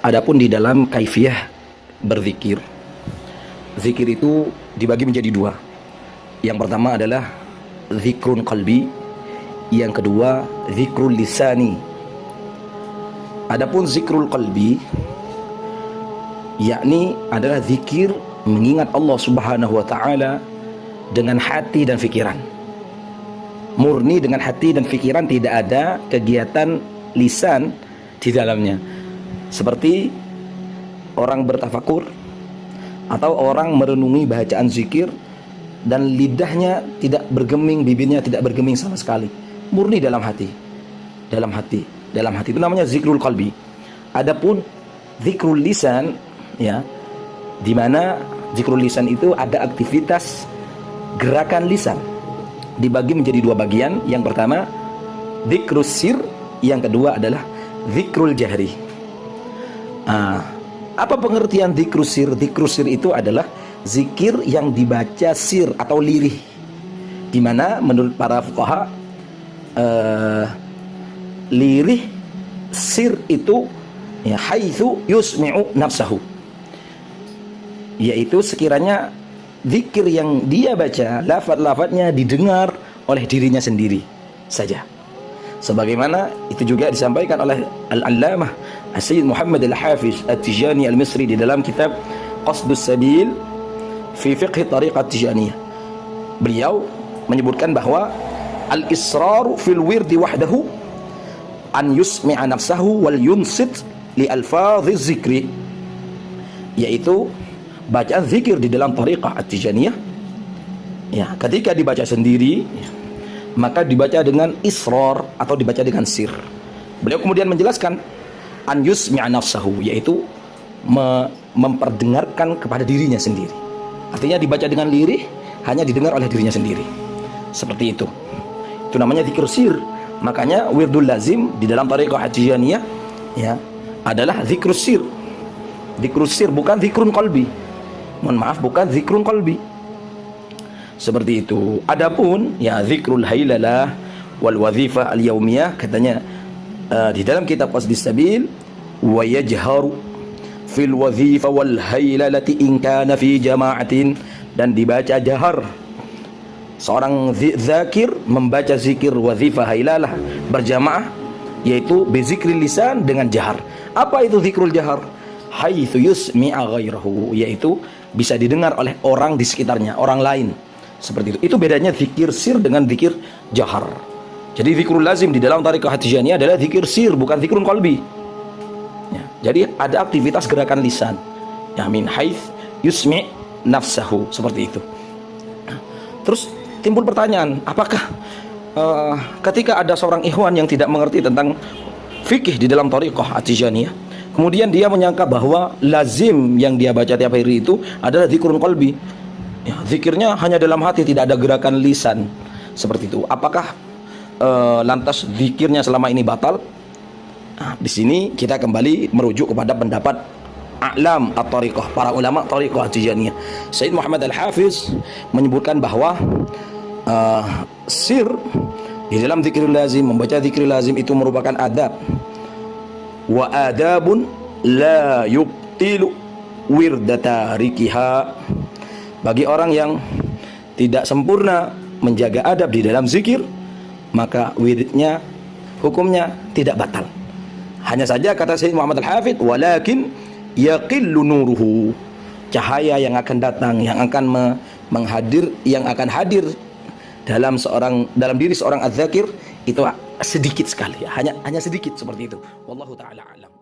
Adapun di dalam kaifiyah berzikir, zikir itu dibagi menjadi dua. Yang pertama adalah zikrun qalbi, yang kedua zikrul lisani. Adapun zikrul qalbi, yakni adalah zikir mengingat Allah Subhanahu wa taala dengan hati dan pikiran. Murni dengan hati dan pikiran, tidak ada kegiatan lisan di dalamnya. Seperti orang bertafakur atau orang merenungi bacaan zikir dan lidahnya tidak bergeming, bibirnya tidak bergeming sama sekali. Murni dalam hati. Dalam hati itu namanya zikrul qalbi. Adapun zikrul lisan, ya, di mana zikrul lisan itu ada aktivitas gerakan lisan. Dibagi menjadi dua bagian. Yang pertama zikrus sir, yang kedua adalah zikrul jahri. Apa pengertian zikrus sir? Zikrus sir itu adalah zikir yang dibaca sir atau lirih, di mana menurut para fuqaha lirih sir itu ya haitsu yusmi'u nafsahu, yaitu sekiranya zikir yang dia baca lafaz-lafaznya didengar oleh dirinya sendiri saja. Sebagaimana itu juga disampaikan oleh Al-Allamah As-Sayyid Muhammad Al-Hafiz At-Tijani Al-Misri di dalam kitab Qasdus Sabil fi Fiqh Tariqat Tijaniyah. Beliau menyebutkan bahwa al-israru fil wirdi wahdahu an yusmi'a nafsahu wal yunsit li alfaziz zikri, yaitu bacaan zikir di dalam tariqah At-Tijaniyah, ya, ketika dibaca sendiri maka dibaca dengan israr atau dibaca dengan sir. Beliau kemudian menjelaskan an yusmi'a nafsahu, yaitu memperdengarkan kepada dirinya sendiri. Artinya dibaca dengan lirih, hanya didengar oleh dirinya sendiri. Seperti itu. Itu namanya zikir sir. Makanya wirdul lazim di dalam tariqah At-Tijaniyah, ya, adalah zikrus sir. Zikrus sir, bukan zikrun qalbi. Mohon maaf, bukan zikrun qalbi. Seperti itu. Adapun ya zikrul hailalah wal wazifah al yaumiyah, katanya di dalam kitab Qasdus Sabil, wa yajharu fil wazifah wal hailalati in kana fi jama'atin, dan dibaca jahar. Seorang zakir membaca zikir wazifah hailalah berjamaah, yaitu bizikri lisan dengan jahar. Apa itu zikrul jahar? Haitsu yusmi'a ghairahu, yaitu bisa didengar oleh orang di sekitarnya, orang lain. Seperti itu. Itu bedanya zikir sir dengan zikir jahar. Jadi zikrul lazim di dalam tariqah At-Tijaniyah adalah zikir sir, bukan zikrun qalbi. Ya, jadi ada aktivitas gerakan lisan. Ya, min haits yusmi' nafsahu, seperti itu. Terus timbul pertanyaan, apakah ketika ada seorang ikhwan yang tidak mengerti tentang fikih di dalam tariqah At-Tijaniyah, kemudian dia menyangka bahwa lazim yang dia baca tiap hari itu adalah zikrun qalbi, ya, zikirnya hanya dalam hati, tidak ada gerakan lisan, seperti itu. Apakah lantas zikirnya selama ini batal? Nah, di sini kita kembali merujuk kepada pendapat a'lam at-tariqah, para ulama tariqah Tijaniyah. Sayyid Muhammad Al-Hafiz menyebutkan bahwa sir di dalam zikrul lazim, membaca zikrul lazim itu merupakan adab, wa adabun la yubtilu wirdatarikiha. Bagi orang yang tidak sempurna menjaga adab di dalam zikir, maka wiridnya, hukumnya tidak batal. Hanya saja kata Sayyid Muhammad Al-Hafidh, walakin yaqillu nuruhu, cahaya yang akan datang, yang akan yang akan hadir dalam diri seorang az-zakir itu sedikit sekali, hanya sedikit, seperti itu. Wallahu taala alam.